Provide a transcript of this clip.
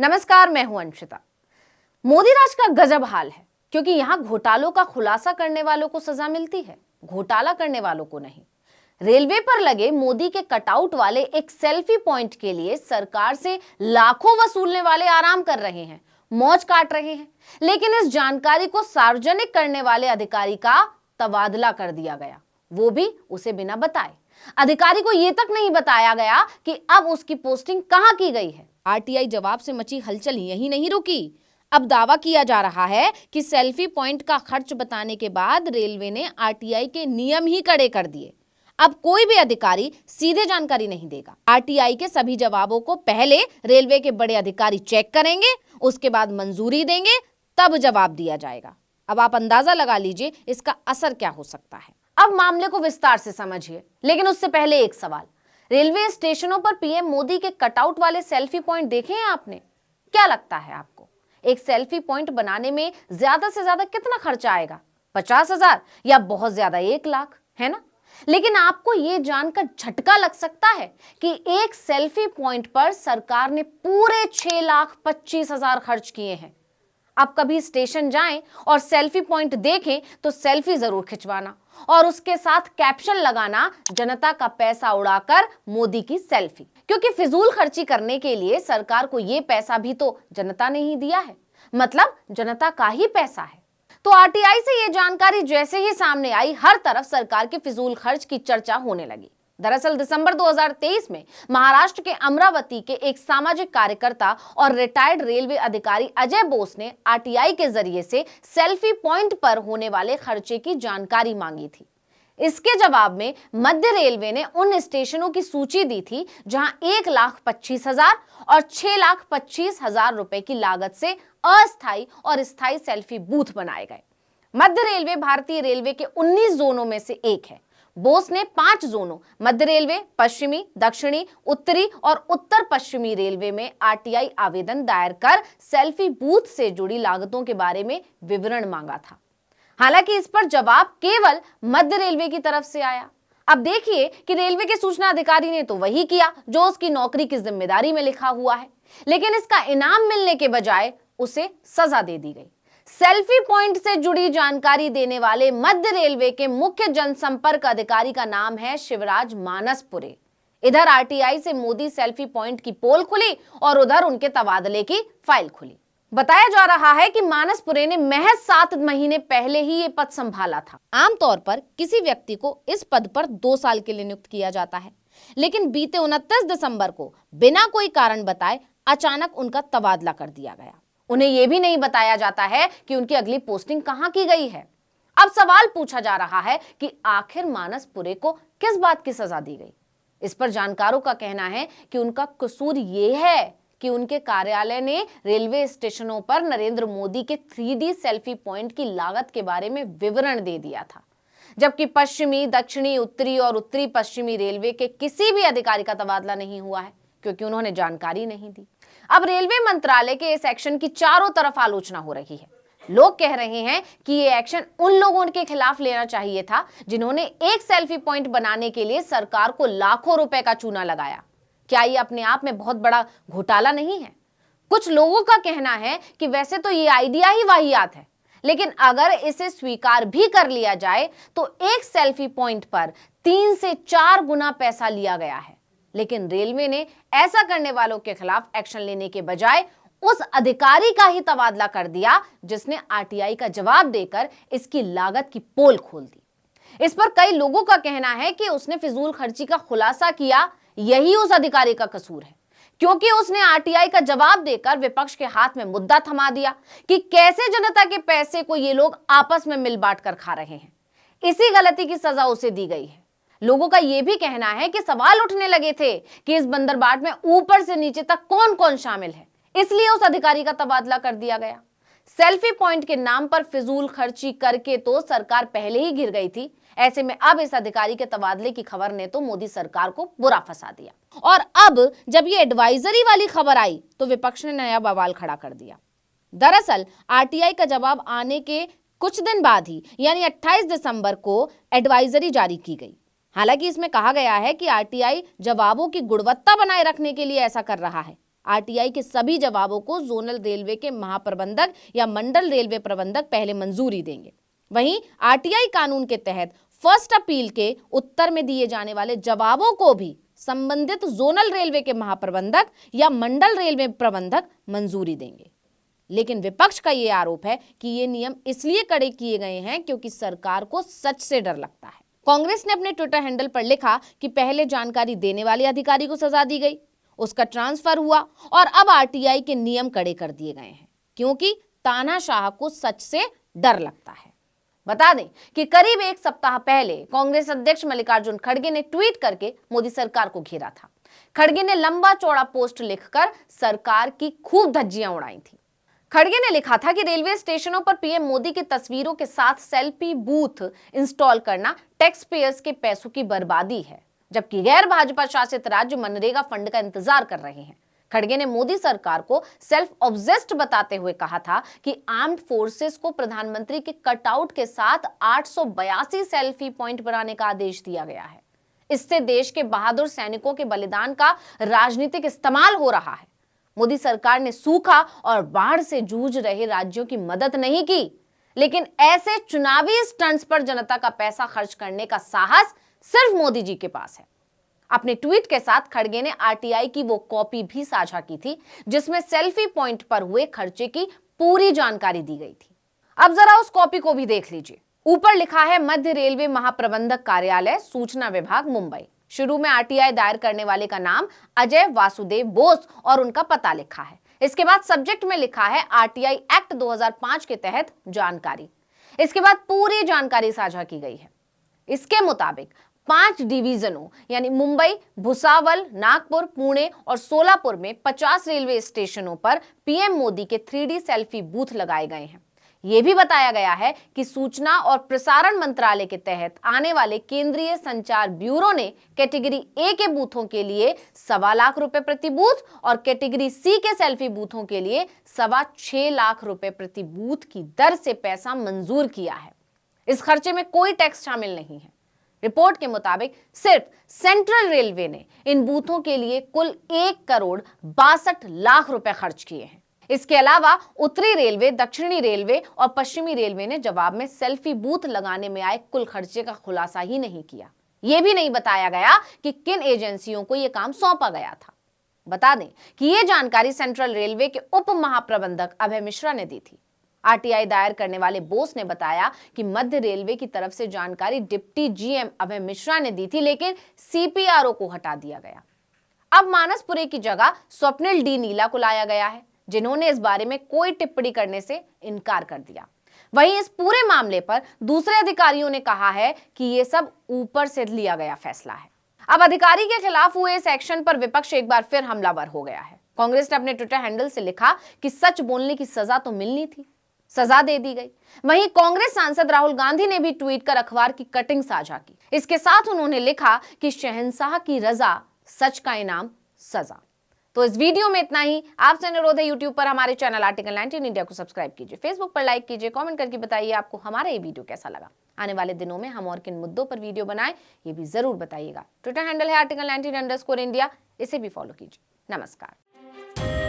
नमस्कार, मैं हूं अंशिता। मोदी राज का गजब हाल है, क्योंकि यहां घोटालों का खुलासा करने वालों को सजा मिलती है, घोटाला करने वालों को नहीं। रेलवे पर लगे मोदी के कटआउट वाले एक सेल्फी पॉइंट के लिए सरकार से लाखों वसूलने वाले आराम कर रहे हैं, मौज काट रहे हैं। लेकिन इस जानकारी को सार्वजनिक करने वाले अधिकारी का तबादला कर दिया गया, वो भी उसे बिना बताए। अधिकारी को यह तक नहीं बताया गया कि अब उसकी पोस्टिंग कहां की गई है। आरटीआई जवाब से मची हलचल यहीं नहीं रुकी। अब दावा किया जा रहा है कि सेल्फी पॉइंट का खर्च बताने के बाद रेलवे ने आरटीआई के नियम ही कड़े कर दिए। अब कोई भी अधिकारी सीधे जानकारी नहीं देगा। आरटीआई के सभी जवाबों को पहले रेलवे के बड़े अधिकारी चेक करेंगे, उसके बाद मंजूरी देंगे, तब जवाब दिया जाएगा। अब आप अंदाजा लगा लीजिए इसका असर क्या हो सकता है। अब मामले को विस्तार से समझिए, लेकिन उससे पहले एक सवाल। रेलवे स्टेशनों पर पीएम मोदी के कटआउट वाले सेल्फी पॉइंट देखे हैं आपने? क्या लगता है आपको, एक सेल्फी पॉइंट बनाने में ज्यादा से ज्यादा कितना खर्चा आएगा? 50,000 या बहुत ज्यादा 1 लाख, है ना? लेकिन आपको यह जानकर झटका लग सकता है कि एक सेल्फी पॉइंट पर सरकार ने पूरे 6,25,000 खर्च किए हैं। आप कभी स्टेशन जाएं और सेल्फी पॉइंट देखें तो सेल्फी जरूर खिंचवाना और उसके साथ कैप्शन लगाना, जनता का पैसा उड़ाकर मोदी की सेल्फी। क्योंकि फिजूल खर्ची करने के लिए सरकार को यह पैसा भी तो जनता ने ही दिया है, मतलब जनता का ही पैसा है। तो आरटीआई से यह जानकारी जैसे ही सामने आई, हर तरफ सरकार के फिजूल खर्च की चर्चा होने लगी। दरअसल दिसंबर 2023 में महाराष्ट्र के अमरावती के एक सामाजिक कार्यकर्ता और रिटायर्ड रेलवे अधिकारी अजय बोस ने आरटीआई के जरिए से सेल्फी पॉइंट पर होने वाले खर्चे की जानकारी मांगी थी। इसके जवाब में मध्य रेलवे ने उन स्टेशनों की सूची दी थी जहां 1,25,000 और 6,25,000 रुपए की लागत से अस्थायी और स्थायी सेल्फी बूथ बनाए गए। मध्य रेलवे भारतीय रेलवे के 19 जोनों में से एक है। बोस ने 5 जोनों मध्य रेलवे, पश्चिमी, दक्षिणी, उत्तरी और उत्तर पश्चिमी रेलवे में आरटीआई आवेदन दायर कर सेल्फी बूथ से जुड़ी लागतों के बारे में विवरण मांगा था। हालांकि इस पर जवाब केवल मध्य रेलवे की तरफ से आया। अब देखिए कि रेलवे के सूचना अधिकारी ने तो वही किया जो उसकी नौकरी की जिम्मेदारी में लिखा हुआ है, लेकिन इसका इनाम मिलने के बजाय उसे सजा दे दी गई। सेल्फी पॉइंट से जुड़ी जानकारी देने वाले मध्य रेलवे के मुख्य जनसंपर्क अधिकारी का नाम है शिवराज मानसपुरे। इधर आरटीआई से मोदी सेल्फी पॉइंट की पोल खुली और उधर उनके तबादले की फाइल खुली। बताया जा रहा है कि मानसपुरे ने महज 7 महीने पहले ही ये पद संभाला था। आमतौर पर किसी व्यक्ति को इस पद पर 2 साल के लिए नियुक्त किया जाता है, लेकिन बीते 29 दिसंबर को बिना कोई कारण बताए अचानक उनका तबादला कर दिया गया। उन्हें यह भी नहीं बताया जाता है कि उनकी अगली पोस्टिंग कहां की गई है। अब सवाल पूछा जा रहा है कि आखिर मानसपुरे को किस बात की सजा दी गई। इस पर जानकारों का कहना है कि उनका कसूर यह है कि उनके कार्यालय ने रेलवे स्टेशनों पर नरेंद्र मोदी के 3D सेल्फी पॉइंट की लागत के बारे में विवरण दे दिया था, जबकि पश्चिमी, दक्षिणी, उत्तरी और उत्तरी पश्चिमी रेलवे के किसी भी अधिकारी का तबादला नहीं हुआ है, क्योंकि उन्होंने जानकारी नहीं दी। अब रेलवे मंत्रालय के इस एक्शन की चारों तरफ आलोचना हो रही है। लोग कह रहे हैं कि ये एक्शन उन लोगों के खिलाफ लेना चाहिए था जिन्होंने एक सेल्फी पॉइंट बनाने के लिए सरकार को लाखों रुपए का चूना लगाया। क्या ये अपने आप में बहुत बड़ा घोटाला नहीं है? कुछ लोगों का कहना है कि वैसे तो ये आइडिया ही वाहियात है, लेकिन अगर इसे स्वीकार भी कर लिया जाए तो एक सेल्फी पॉइंट पर 3 से 4 गुना पैसा लिया गया है। लेकिन रेलवे ने ऐसा करने वालों के खिलाफ एक्शन लेने के बजाय उस अधिकारी का ही तबादला कर दिया जिसने आरटीआई का जवाब देकर इसकी लागत की पोल खोल दी। इस पर कई लोगों का कहना है कि उसने फिजूल खर्ची का खुलासा किया, यही उस अधिकारी का कसूर है, क्योंकि उसने आरटीआई का जवाब देकर विपक्ष के हाथ में मुद्दा थमा दिया कि कैसे जनता के पैसे को ये लोग आपस में मिल बांट कर खा रहे हैं। इसी गलती की सजा उसे दी गई है। लोगों का यह भी कहना है कि सवाल उठने लगे थे कि इस बंदरबाट में ऊपर से नीचे तक कौन कौन शामिल है, इसलिए उस अधिकारी का तबादला कर दिया गया। सेल्फी पॉइंट के नाम पर फिजूल खर्ची करके तो सरकार पहले ही घिर गई थी। ऐसे में अब इस अधिकारी के तबादले की खबर ने तो मोदी सरकार को बुरा फंसा दिया। और अब जब ये एडवाइजरी वाली खबर आई तो विपक्ष ने नया बवाल खड़ा कर दिया। दरअसल आरटीआई का जवाब आने के कुछ दिन बाद ही यानी 28 दिसंबर को एडवाइजरी जारी की गई। हालांकि इसमें कहा गया है कि आरटीआई जवाबों की गुणवत्ता बनाए रखने के लिए ऐसा कर रहा है। आरटीआई के सभी जवाबों को जोनल रेलवे के महाप्रबंधक या मंडल रेलवे प्रबंधक पहले मंजूरी देंगे। वहीं आरटीआई कानून के तहत फर्स्ट अपील के उत्तर में दिए जाने वाले जवाबों को भी संबंधित जोनल रेलवे के महाप्रबंधक या मंडल रेलवे प्रबंधक मंजूरी देंगे। लेकिन विपक्ष का यह आरोप है कि ये नियम इसलिए कड़े किए गए हैं क्योंकि सरकार को सच से डर लगता है। कांग्रेस ने अपने ट्विटर हैंडल पर लिखा कि पहले जानकारी देने वाले अधिकारी को सजा दी गई, उसका ट्रांसफर हुआ और अब आरटीआई के नियम कड़े कर दिए गए हैं क्योंकि तानाशाह को सच से डर लगता है। बता दें कि करीब एक सप्ताह पहले कांग्रेस अध्यक्ष मल्लिकार्जुन खड़गे ने ट्वीट करके मोदी सरकार को घेरा था। खड़गे ने लंबा चौड़ा पोस्ट लिखकर सरकार की खूब धज्जियां उड़ाई थी। खड़गे ने लिखा था कि रेलवे स्टेशनों पर पीएम मोदी की तस्वीरों के साथ सेल्फी बूथ इंस्टॉल करना टैक्स पेयर्स के पैसों की बर्बादी है, जबकि गैर भाजपा शासित राज्य मनरेगा फंड का इंतजार कर रहे हैं। खड़गे ने मोदी सरकार को सेल्फ ऑब्सेस्ड बताते हुए कहा था कि आर्म्ड फोर्सेस को प्रधानमंत्री के कटआउट के साथ 882 सेल्फी पॉइंट बनाने का आदेश दिया गया है। इससे देश के बहादुर सैनिकों के बलिदान का राजनीतिक इस्तेमाल हो रहा है। मोदी सरकार ने सूखा और बाढ़ से जूझ रहे राज्यों की मदद नहीं की, लेकिन ऐसे चुनावी स्टंट्स पर जनता का पैसा खर्च करने का साहस सिर्फ मोदी जी के पास है। अपने ट्वीट के साथ खड़गे ने आरटीआई की वो कॉपी भी साझा की थी जिसमें सेल्फी पॉइंट पर हुए खर्चे की पूरी जानकारी दी गई थी। अब जरा उस कॉपी को भी देख लीजिए। ऊपर लिखा है मध्य रेलवे महाप्रबंधक कार्यालय, सूचना विभाग, मुंबई। शुरू में आरटीआई दायर करने वाले का नाम अजय वासुदेव बोस और उनका पता लिखा है। इसके बाद सब्जेक्ट में लिखा है आरटीआई एक्ट 2005 के तहत जानकारी। इसके बाद पूरी जानकारी साझा की गई है। इसके मुताबिक 5 डिवीजनों यानी मुंबई, भुसावल, नागपुर, पुणे और सोलापुर में 50 रेलवे स्टेशनों पर पीएम मोदी के 3D सेल्फी बूथ लगाए गए हैं। यह भी बताया गया है कि सूचना और प्रसारण मंत्रालय के तहत आने वाले केंद्रीय संचार ब्यूरो ने कैटेगरी ए के बूथों के लिए 1.25 लाख रुपए प्रति बूथ और कैटेगरी सी के सेल्फी बूथों के लिए 6.25 लाख रुपए प्रति बूथ की दर से पैसा मंजूर किया है। इस खर्चे में कोई टैक्स शामिल नहीं है। रिपोर्ट के मुताबिक सिर्फ सेंट्रल रेलवे ने इन बूथों के लिए कुल 1.62 करोड़ रुपए खर्च किए हैं। इसके अलावा उत्तरी रेलवे, दक्षिणी रेलवे और पश्चिमी रेलवे ने जवाब में सेल्फी बूथ लगाने में आए कुल खर्चे का खुलासा ही नहीं किया। यह भी नहीं बताया गया कि किन एजेंसियों को यह काम सौंपा गया था। बता दें कि यह जानकारी सेंट्रल रेलवे के उप महाप्रबंधक अभय मिश्रा ने दी थी। आरटीआई दायर करने वाले बोस ने बताया कि मध्य रेलवे की तरफ से जानकारी डिप्टी जीएम अभय मिश्रा ने दी थी, लेकिन सीपीआरओ को हटा दिया गया। अब मानसपुरे की जगह स्वप्निल डी नीला को लाया गया है, जिन्होंने इस बारे में कोई टिप्पणी करने से इनकार कर दिया। वहीं इस पूरे मामले पर दूसरे अधिकारियों ने कहा है कि यह सब ऊपर से लिया गया फैसला है। अब अधिकारी के खिलाफ हुए इस एक्शन पर विपक्ष एक बार फिर हमलावर हो गया है। कांग्रेस ने अपने ट्विटर हैंडल से लिखा कि सच बोलने की सजा तो मिलनी थी, सजा दे दी गई। वहीं कांग्रेस सांसद राहुल गांधी ने भी ट्वीट कर अखबार की कटिंग साझा की। इसके साथ उन्होंने लिखा कि शहंशाह की रजा, सच का इनाम, सजा। तो इस वीडियो में इतना ही। आपसे अनुरोध है यूट्यूब पर हमारे चैनल आर्टिकल 19 इंडिया को सब्सक्राइब कीजिए, फेसबुक पर लाइक कीजिए, कमेंट करके बताइए आपको हमारा ये वीडियो कैसा लगा। आने वाले दिनों में हम और किन मुद्दों पर वीडियो बनाएं ये भी जरूर बताइएगा। ट्विटर हैंडल है आर्टिकल 19 _ इंडिया, इसे भी फॉलो कीजिए। नमस्कार।